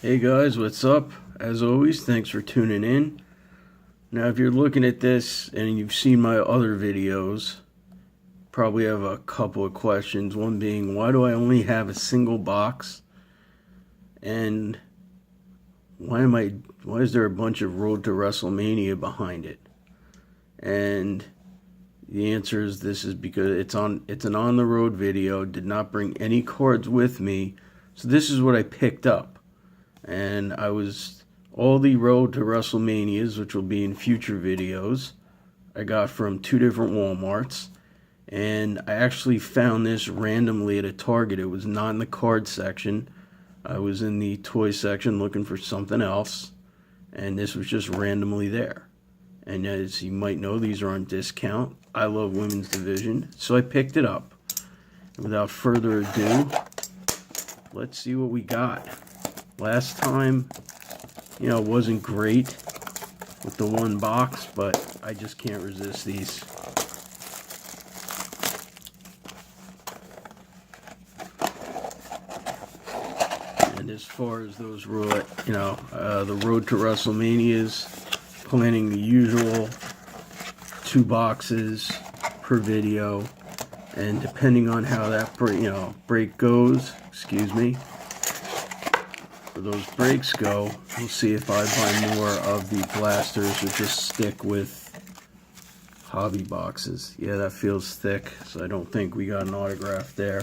Hey guys, what's up? As always, thanks for tuning in. Now, if you're looking at this and you've seen my other videos, probably have a couple of questions. One being, why do I only have a single box? And why is there a bunch of Road to WrestleMania behind it? And the answer is this is because it's an on the road video, did not bring any cards with me. So this is what I picked up. And all the Road to WrestleManias, which will be in future videos, I got from two different Walmarts. And I actually found this randomly at a Target. It was not in the card section. I was in the toy section looking for something else. And this was just randomly there. And as you might know, these are on discount. I love women's division, so I picked it up. And without further ado, let's see what we got. Last time, it wasn't great with the one box, but I just can't resist these. And as far as those the Road to WrestleManias, planning the usual 2 boxes per video, and depending on how that break goes, those breaks go, we'll see if I buy more of the blasters or just stick with hobby boxes. Yeah, that feels thick, so I don't think we got an autograph there.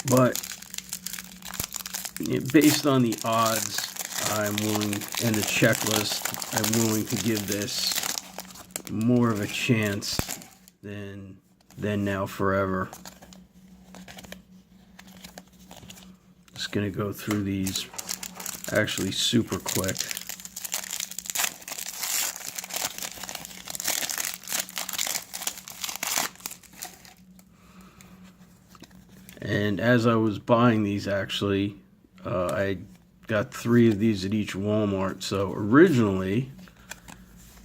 But based on the odds, and the checklist, I'm willing to give this more of a chance than Now Forever. Just gonna go through these actually super quick. And as I was buying these, actually, I got 3 of these at each Walmart. So originally,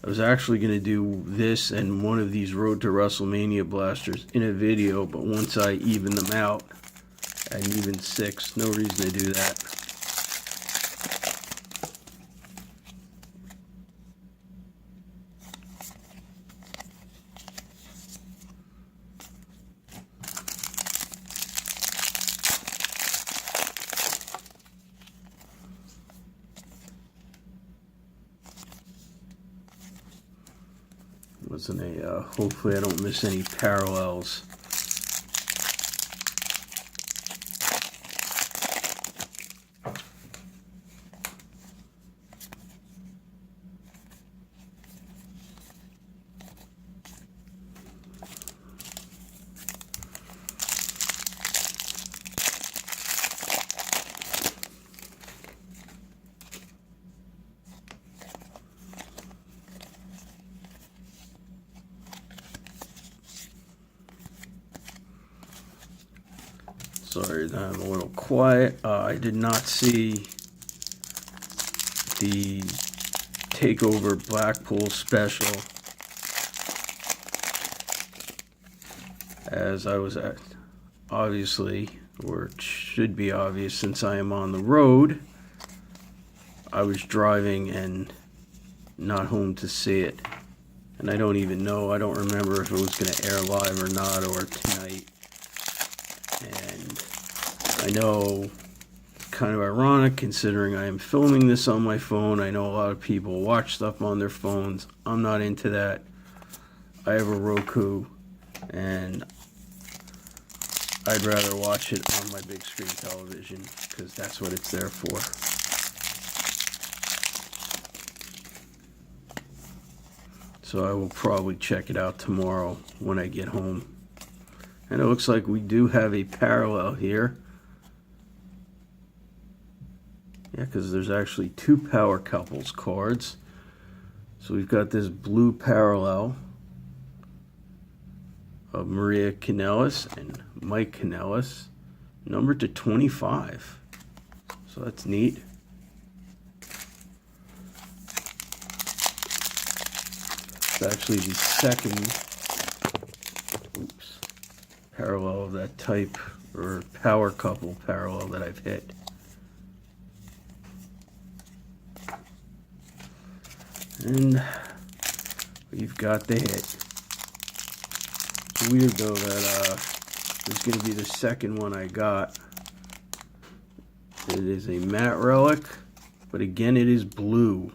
I was actually going to do this and one of these Road to WrestleMania blasters in a video, but once I even them out, at an even 6, no reason to do that. Hopefully I don't miss any parallels. Sorry that I'm a little quiet. I did not see the TakeOver Blackpool special, as I was at, obviously, or it should be obvious since I am on the road. I was driving and not home to see it. And I don't remember if it was going to air live or not, or tonight. And I know, kind of ironic considering I am filming this on my phone. I know a lot of people watch stuff on their phones. I'm not into that. I have a Roku, and I'd rather watch it on my big screen television because that's what it's there for. So I will probably check it out tomorrow when I get home. And it looks like we do have a parallel here. Yeah, because there's actually 2 Power Couples cards. So we've got this blue parallel of Maria Kanellis and Mike Kanellis, numbered to 25. So that's neat. It's actually the second parallel of that type, or power couple parallel that I've hit. And we've got the hit. It's weird though that it's going to be the second one I got. It is a matte relic, but again it is blue.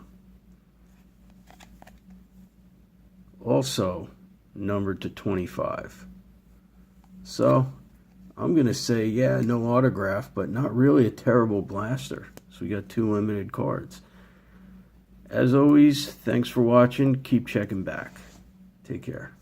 Also numbered to 25. So I'm going to say, yeah, no autograph, but not really a terrible blaster. So we got 2 limited cards. As always, thanks for watching. Keep checking back. Take care.